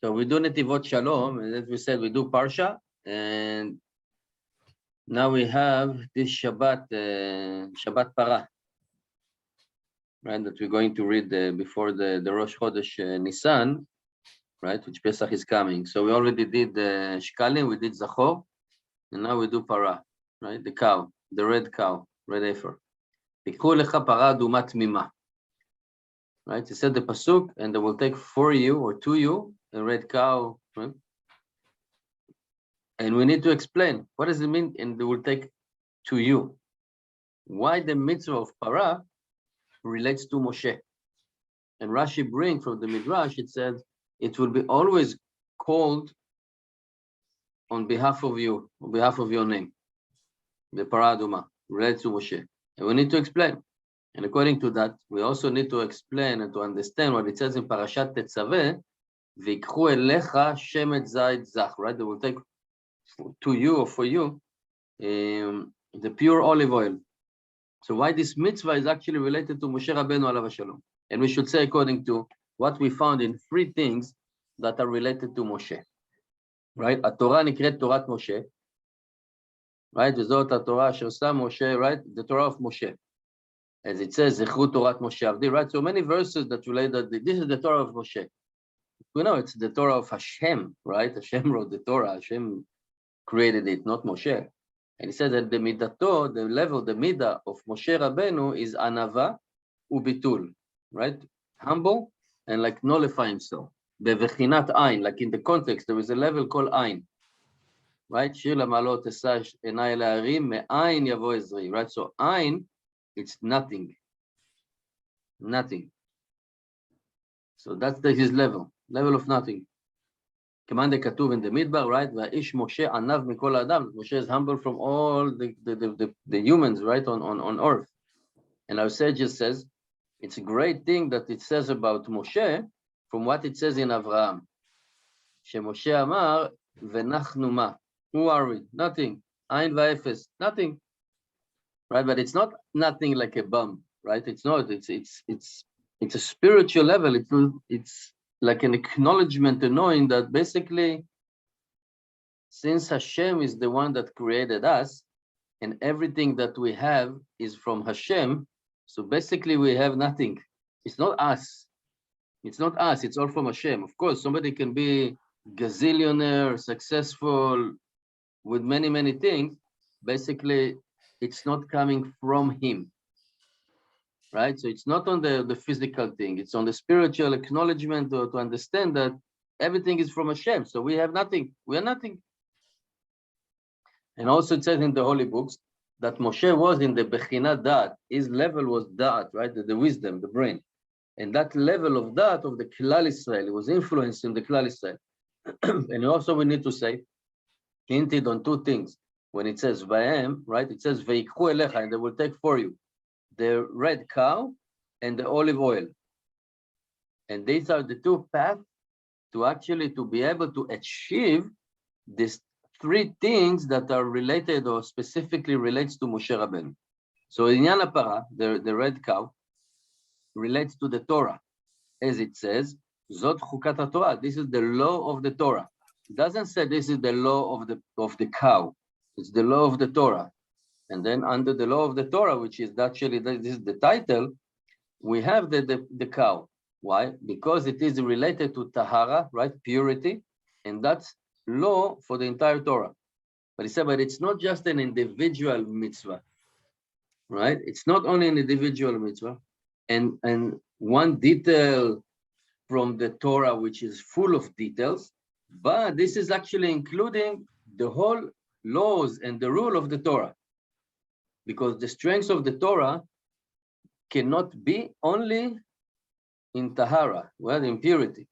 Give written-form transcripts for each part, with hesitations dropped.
So we do Netivot Shalom, and as we said, we do Parsha, and now we have this Shabbat, Shabbat Para, right, that we're going to read before the Rosh Chodesh Nisan, right, which Pesach is coming. So we already did Shkalim, we did Zachor, and now we do Para, right, the cow, the red cow, red heifer. Tikhu lecha para aduma tmima. Right, he said the pasuk, and they will take for you or to you a red cow, right? And we need to explain what does it mean, and they will take to you. Why the mitzvah of para relates to Moshe? And Rashi brings from the Midrash, it says it will be always called on behalf of you, on behalf of your name. The para aduma relates to Moshe, and we need to explain. And according to that, we also need to explain and to understand what it says in Parashat Tetzaveh, V'ikchu elecha shemet zayit zach, right? They will take to you or for you the pure olive oil. So why this mitzvah is actually related to Moshe Rabbeinu alav shalom? And we should say according to what we found in 3 things that are related to Moshe, right? A Torah nikret Torat Moshe, right? V'zot HaTorah asher sam Moshe, right? The Torah of Moshe. As it says, Zechru Torat Moshe Avdi, right? So many verses that relate that this is the Torah of Moshe. We know it's the Torah of Hashem, right? Hashem wrote the Torah, Hashem created it, not Moshe. And he said that the midato, the level, the midah of Moshe Rabbeinu is anava ubitul, right? Humble and like nullify himself. Bevechinat ayin, like in the context, there is a level called ayin, right? Shir lamalot esash enay la'arim me'ayin yavo ezri, right? So ayin, it's nothing. Nothing. So that's his level of nothing. Command katuv in the midbar, right? Va'ish Moshe anav mikol adam. Moshe is humble from all the humans, right, on earth. And our sages says, it's a great thing that it says about Moshe from what it says in Avraham. Moshe amar, v'nachnu ma. Who are we? Nothing. Ayin va'efes. Nothing. Right, but it's not nothing like a bum, right? It's not. It's a spiritual level. It's like an acknowledgement and knowing that basically, since Hashem is the one that created us, and everything that we have is from Hashem, so basically we have nothing. It's not us. It's not us. It's all from Hashem. Of course, somebody can be gazillionaire, successful, with many things. Basically, it's not coming from him, right? So it's not on the physical thing. It's on the spiritual acknowledgement to understand that everything is from Hashem. So we have nothing. We are nothing. And also it says in the holy books that Moshe was in the Bechina Da'at. His level was Da'at, right? The wisdom, the brain. And that level of Da'at of the Klal Israel, it was influencing the Klal Israel. And also we need to say, hinted on 2 things. When it says Vayem, right, it says Veikhu elecha, and they will take for you the red cow and the olive oil. And these are the 2 paths to be able to achieve these 3 things that are related or specifically relates to Moshe Rabbeinu. So Inyan Para, the red cow, relates to the Torah. As it says, Zot Chukat Torah. This is the law of the Torah. It doesn't say this is the law of the cow. It's the law of the Torah. And then under the law of the Torah, which is actually, this is the title, we have the cow. Why? Because it is related to Tahara, right? Purity. And that's law for the entire Torah. But he said, but it's not just an individual mitzvah, right? It's not only an individual mitzvah. And one detail from the Torah, which is full of details, but this is actually including the whole laws and the rule of the Torah, because the strength of the Torah cannot be only in Tahara, well, in purity.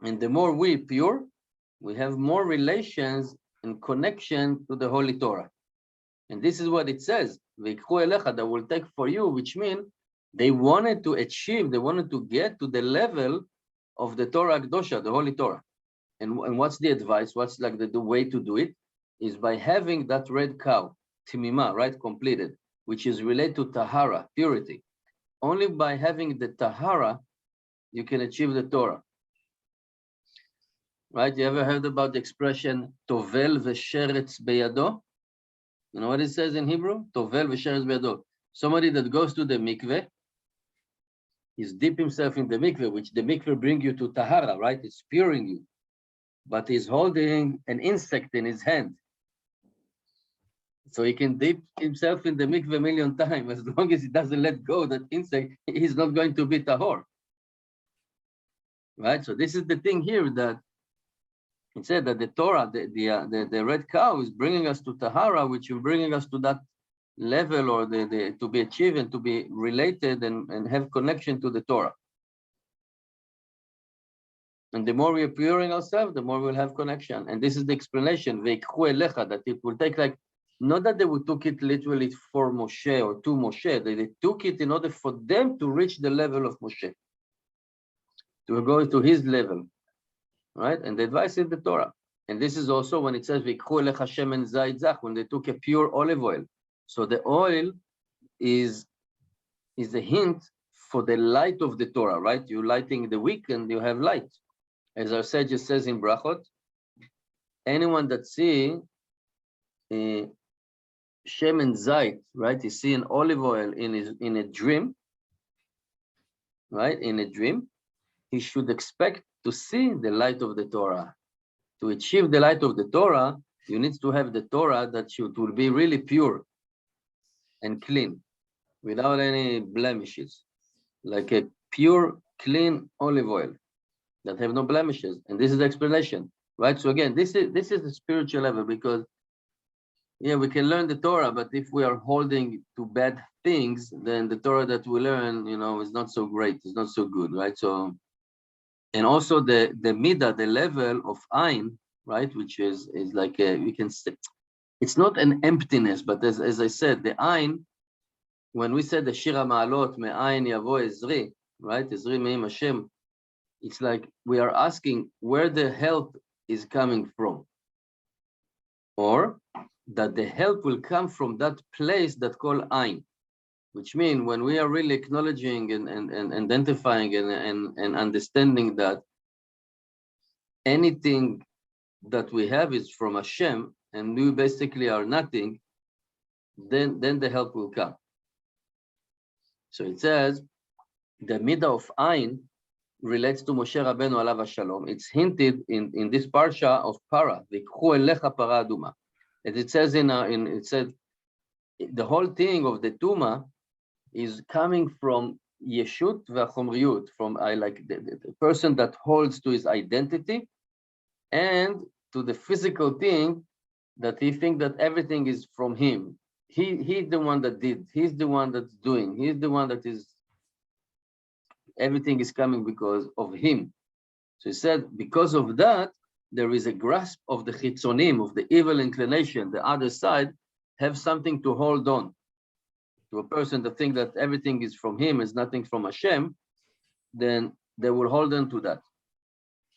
And the more we pure, we have more relations and connection to the Holy Torah. And this is what it says, Veikhu elecha, that will take for you, which means they wanted to achieve, they wanted to get to the level of the Torah Akdosha, the Holy Torah. And what's the advice? What's like the way to do it? Is by having that red cow, timima, right, completed, which is related to tahara, purity. Only by having the tahara, you can achieve the Torah. right? You ever heard about the expression tovel v'sheretz beyado? You know what it says in Hebrew? Tovel v'sheretz beyado. Somebody that goes to the mikveh, he's deep himself in the mikveh, which the mikveh bring you to tahara, right? It's puring you. But he's holding an insect in his hand. So he can dip himself in the mikveh a million times. As long as he doesn't let go that insect, he's not going to be tahor. Right? So this is the thing here, that it said that the Torah, the red cow is bringing us to tahara, which is bringing us to that level, or to be achieved and to be related and have connection to the Torah. And the more we are puring ourselves, the more we'll have connection. And this is the explanation, that it will take, like, not that they took it literally for Moshe or to Moshe, they took it in order for them to reach the level of Moshe, to go to his level, right? And the advice is the Torah. And this is also when it says, when they took a pure olive oil. So the oil is a hint for the light of the Torah, right? You're lighting the wick and you have light. As our sage says in Brachot, anyone that see Shem and Zait, right? You see an olive oil in a dream, right? In a dream, he should expect to see the light of the Torah. To achieve the light of the Torah, you need to have the Torah that will be really pure and clean, without any blemishes, like a pure, clean olive oil that have no blemishes. And this is the explanation, right? So again, this is the spiritual level, because yeah, we can learn the Torah, but if we are holding to bad things, then the Torah that we learn, is not so great, it's not so good, right? So, and also the midah, the level of ayin, right, which is like we can say, it's not an emptiness, but as I said, the ayin, when we said the shira ma'alot me'ayin yavo ezri, right, ezri me'im Hashem, it's like we are asking where the help is coming from, or that the help will come from that place that called ayin, which means when we are really acknowledging and identifying and understanding that anything that we have is from Hashem, and we basically are nothing, then the help will come. So it says, the midah of ayin relates to Moshe Rabbeinu alav shalom. It's hinted in this parsha of Para, V'ikhu elecha para aduma. As it says it said, the whole thing of the tuma is coming from yeshut v'chomriyut, from the person that holds to his identity, and to the physical thing that he thinks that everything is from him. He's the one that did. He's the one that's doing. He's the one that is. Everything is coming because of him. So he said, because of that, there is a grasp of the chitzonim, of the evil inclination. The other side have something to hold on. To a person that thinks that everything is from him, is nothing from Hashem, then they will hold on to that.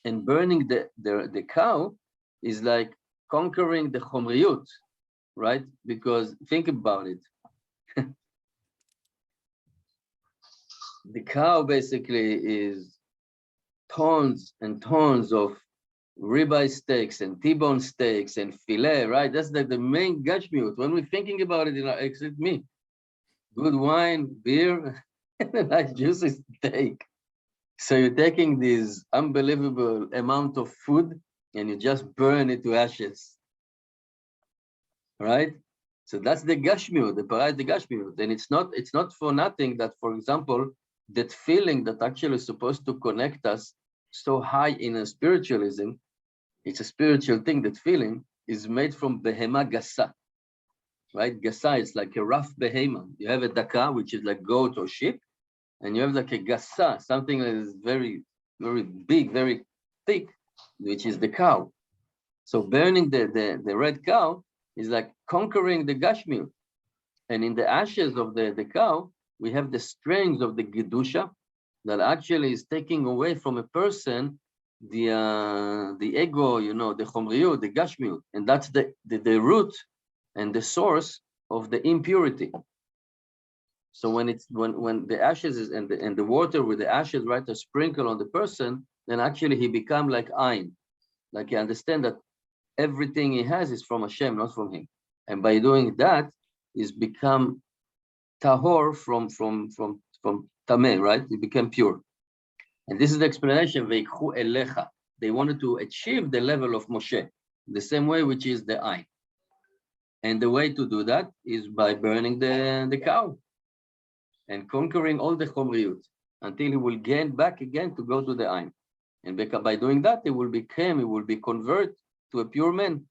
And burning the cow is like conquering the chomriyut, right? Because think about it. The cow basically is tons and tons of ribeye steaks and T-bone steaks and filet, right? That's like the main gashmiut. When we're thinking about it, except me, good wine, beer, and a nice juicy steak. So you're taking this unbelievable amount of food and you just burn it to ashes, right? So that's the gashmiut, the para is the gashmiut. And it's not for nothing that, for example, that feeling that actually is supposed to connect us so high in a spiritualism, it's a spiritual thing, that feeling is made from behema gasa, right? Gasa is like a rough behema. You have a daka, which is like goat or sheep, and you have like a gasa, something that is very, very big, very thick, which is the cow. So burning the red cow is like conquering the gashmiut. And in the ashes of the cow, we have the strength of the Gedusha that actually is taking away from a person the ego, the chomriyut, the gashmiut, and that's the root and the source of the impurity. So when the ashes is and the water with the ashes, right, are sprinkled on the person, then actually he become like ayin. Like he understands that everything he has is from Hashem, not from him. And by doing that, he's become tahor from tameh, right? He became pure. And this is the explanation, veikhu elecha. They wanted to achieve the level of Moshe, the same way, which is the Ain. And the way to do that is by burning the cow and conquering all the chomriyut until he will gain back again to go to the Ain. And by doing that, he will be converted to a pure man.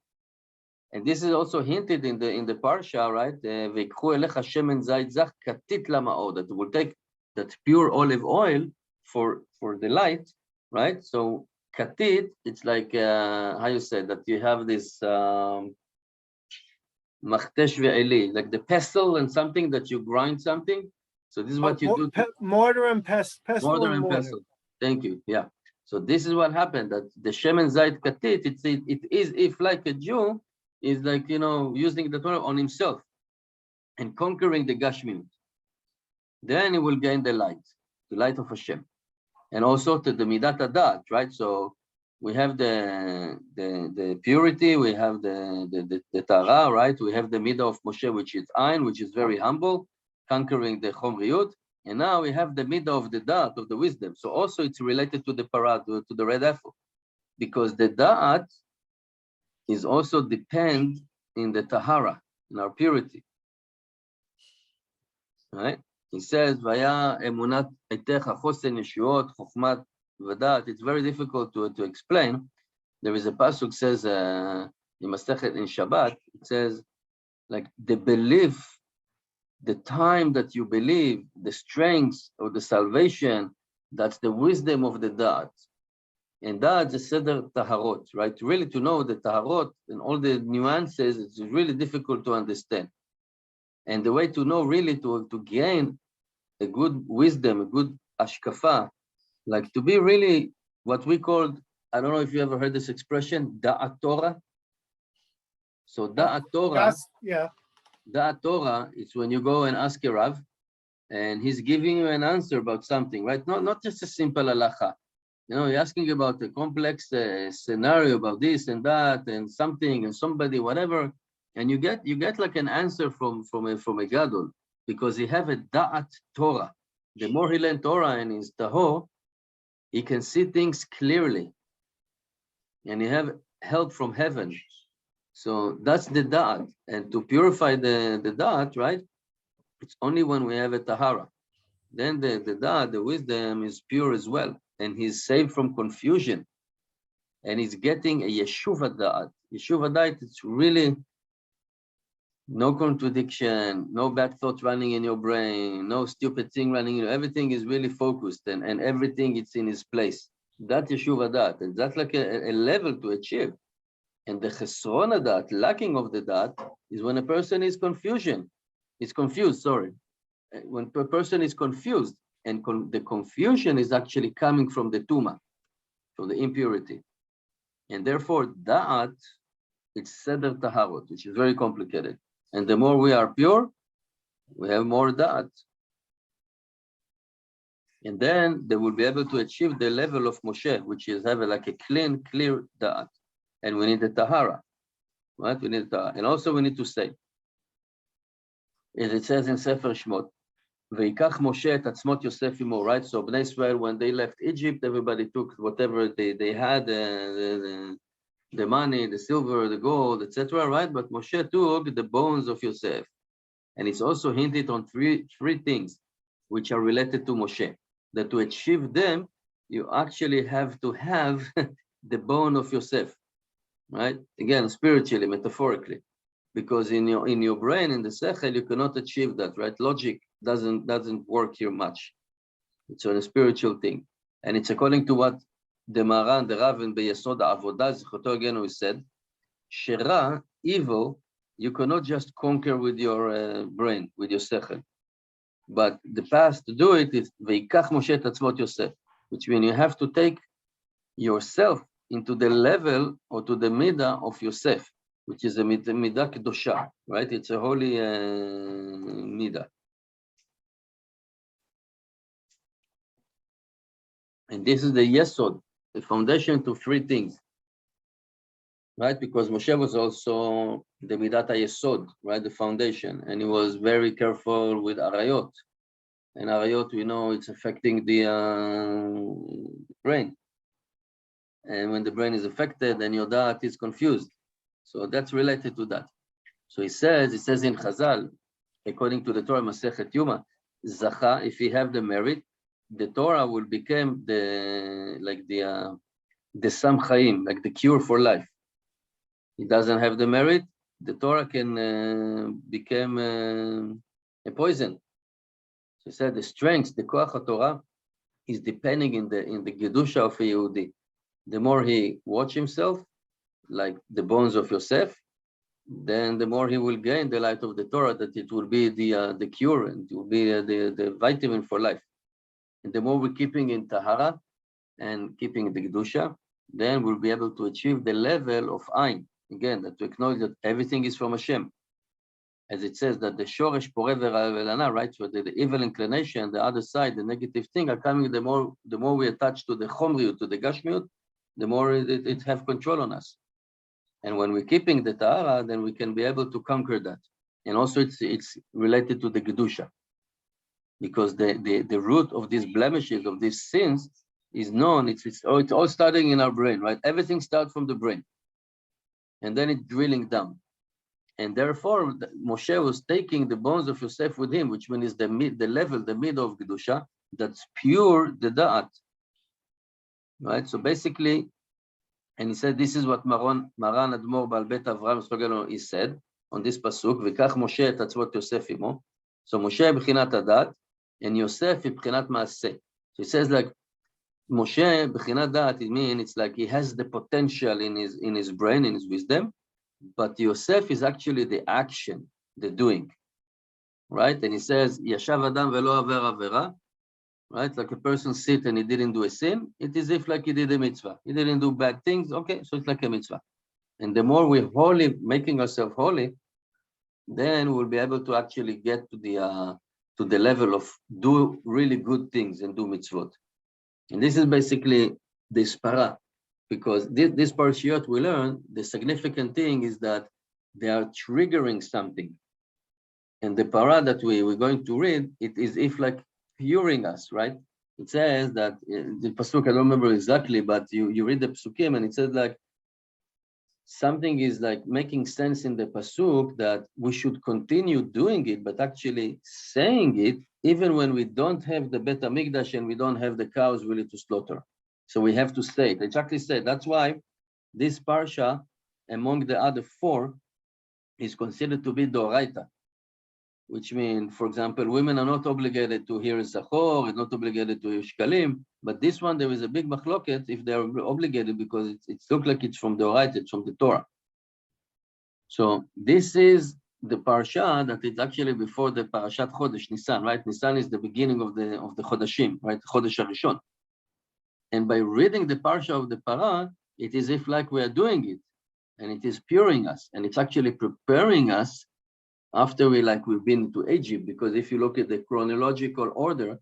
And this is also hinted in the parsha, right? Veikhu elecha shemen zayit zach katit lama'od. That will take that pure olive oil for the light, right? So katit, it's like how you say that you have this machtesh ve'eli, like the pestle and something that you grind something. So this is what you do. Mortar and pestle. Mortar and pestle. Thank you. Yeah. So this is what happened. That the shemen zayit katit, it is if like a Jew is like, you know, using the Torah on himself and conquering the Gashmiut. Then he will gain the light of Hashem. And also to the Midat Adat, right? So we have the purity, we have the Tara, right? We have the Midah of Moshe, which is Ain, which is very humble, conquering the Chomriyut. And now we have the Midah of the Da'at, of the wisdom. So also it's related to the Para, to the red apple. Because the Da'at is also depend in the Tahara, in our purity. Right? He says, "Vaya emunat etecha chosen yeshuot chokhmat v'dat." It's very difficult to explain. There is a pasuk says in Masechet in Shabbat. It says, like the belief, the time that you believe, the strength of the salvation. That's the wisdom of the dat, and that's the seder taharot. Right? Really, to know the taharot and all the nuances, it's really difficult to understand. And the way to know really to gain a good wisdom, a good ashkafa, like to be really what we call, I don't know if you ever heard this expression, da'at Torah. So da'at Torah, da'at Torah, it's when you go and ask a Rav, and he's giving you an answer about something, right? Not just a simple halacha. You know, you're asking about a complex scenario about this and that and something and somebody, whatever. And you get like an answer from a gadol, because he have a da'at Torah. The more he learn Torah and is tahor, he can see things clearly, and he have help from heaven. So that's the da'at, and to purify the da'at, right? It's only when we have a tahara. Then the da'at, the wisdom, is pure as well, and he's saved from confusion, and he's getting a yeshuva da'at. Yeshuva da'at, it's really no contradiction, no bad thought running in your brain, no stupid thing running in you. Everything is really focused, and everything it's in its place. That yeshuva dat, and that's like a level to achieve. And the chesron dat, lacking of the dat, is when a person is confused, sorry. When a person is confused, and the confusion is actually coming from the tuma, from the impurity. And therefore, da'at, it's seder taharot, which is very complicated. And the more we are pure, we have more da'at. And then they will be able to achieve the level of Moshe, which is have like a clean, clear da'at. And we need the tahara, right? We need tahara. And also we need to say, as it says in Sefer Shmot, Veikach Moshe et atzmot Yosef imo, right? So Bnei Israel, when they left Egypt, everybody took whatever they had, the money, the silver, the gold, etc., right? But Moshe took the bones of Yosef. And it's also hinted on three things which are related to Moshe, that to achieve them, you actually have to have the bone of Yosef, right? Again, spiritually, metaphorically, because in your brain, in the sechel, you cannot achieve that, right? Logic doesn't work here much. It's a spiritual thing. And it's according to what the Maran, the Rav in Beyesod Avodah, Zichoto again, who said, Shera, evil, you cannot just conquer with your brain, with your sechel. But the path to do it is Veikach Moshe et atzmot Yosef, which means you have to take yourself into the level or to the midah of Yosef, which is a midah kedosha, right? It's a holy midah. And this is the yesod, the foundation to three things. right? Because Moshe was also the Midat HaYesod, right? The foundation. And he was very careful with Arayot. And Arayot, we know it's affecting the brain. And when the brain is affected, then your da'at is confused. So that's related to that. So it says in Chazal, according to the Torah Masechet Yuma, Zacha, if you have the merit, the Torah will become the Sam Chaim, like the cure for life. It doesn't have the merit, the Torah can become a poison. So he said the strength, the Koach HaTorah, is depending in the Gedusha of a Yehudi. The more he watch himself, like the bones of Yosef, then the more he will gain the light of the Torah, that it will be the cure, and it will be the vitamin for life. And the more we're keeping in Tahara and keeping the Gedusha, then we'll be able to achieve the level of Ain. Again, that to acknowledge that everything is from Hashem. As it says that the Shoresh Poreh Ve'Lana, right? So the evil inclination, the other side, the negative thing are coming, the more we attach to the Chomriut, to the Gashmiut, the more it have control on us. And when we're keeping the Tahara, then we can be able to conquer that. And also it's related to the Gedusha. Because the root of these blemishes, of these sins, is known. It's all starting in our brain, right? Everything starts from the brain. And then it's drilling down. And therefore, Moshe was taking the bones of Yosef with him, which means the middle of Gedusha, that's pure the Da'at. Right? So basically, and he said, this is what Maran Admor Baal Bet Avraham Sogelo, he said on this pasuk, V'kach Moshe et atzvot Yosef imo. So Moshe b'chinat Adat, and Yosef b'chinat Maaseh. So he says like, Moshe b'chinat Adat, it means it's like he has the potential in his brain, in his wisdom, but Yosef is actually the action, the doing, right? And he says, Yashav Adam velo aver avera, right? Like a person sit and he didn't do a sin, it is if like he did a mitzvah. He didn't do bad things, okay, so it's like a mitzvah. And the more we're holy, making ourselves holy, then we'll be able to actually get to the level of do really good things and do mitzvot. And this is basically this para, because this parashiyot we learn, the significant thing is that they are triggering something. And the para that we're going to read, it is if like puring us, right? It says that, the pasuk, I don't remember exactly, but you read the pasukim and it says like, something is like making sense in the pasuk that we should continue doing it, but actually saying it, even when we don't have the Bet HaMikdash and we don't have the cows really to slaughter. So we have to say it. Exactly said. That's why this parsha, among the other four, is considered to be Doraita, which means, for example, women are not obligated to hear Zachor, not obligated to hear Shkalim, but this one, there is a big machloket if they are obligated, because it looks like it's from Doraita, it's from the Torah. So this is the parsha that is actually before the Parashat Chodesh Nisan, right? Nisan is the beginning of the Chodeshim, right? Chodesh HaRishon. And by reading the parsha of the Para, it is if like we are doing it, and it is puring us, and it's actually preparing us after we've been to Egypt, because if you look at the chronological order,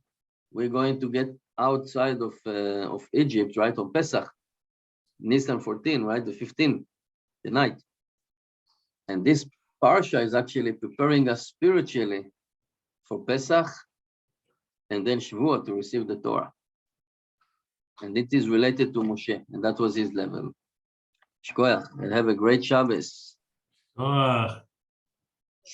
we're going to get outside of Egypt, right, on Pesach, Nisan 14, right, the 15th, the night. And this parsha is actually preparing us spiritually for Pesach, and then Shavuot to receive the Torah. And it is related to Moshe, and that was his level. Shkoyach, and have a great Shabbos.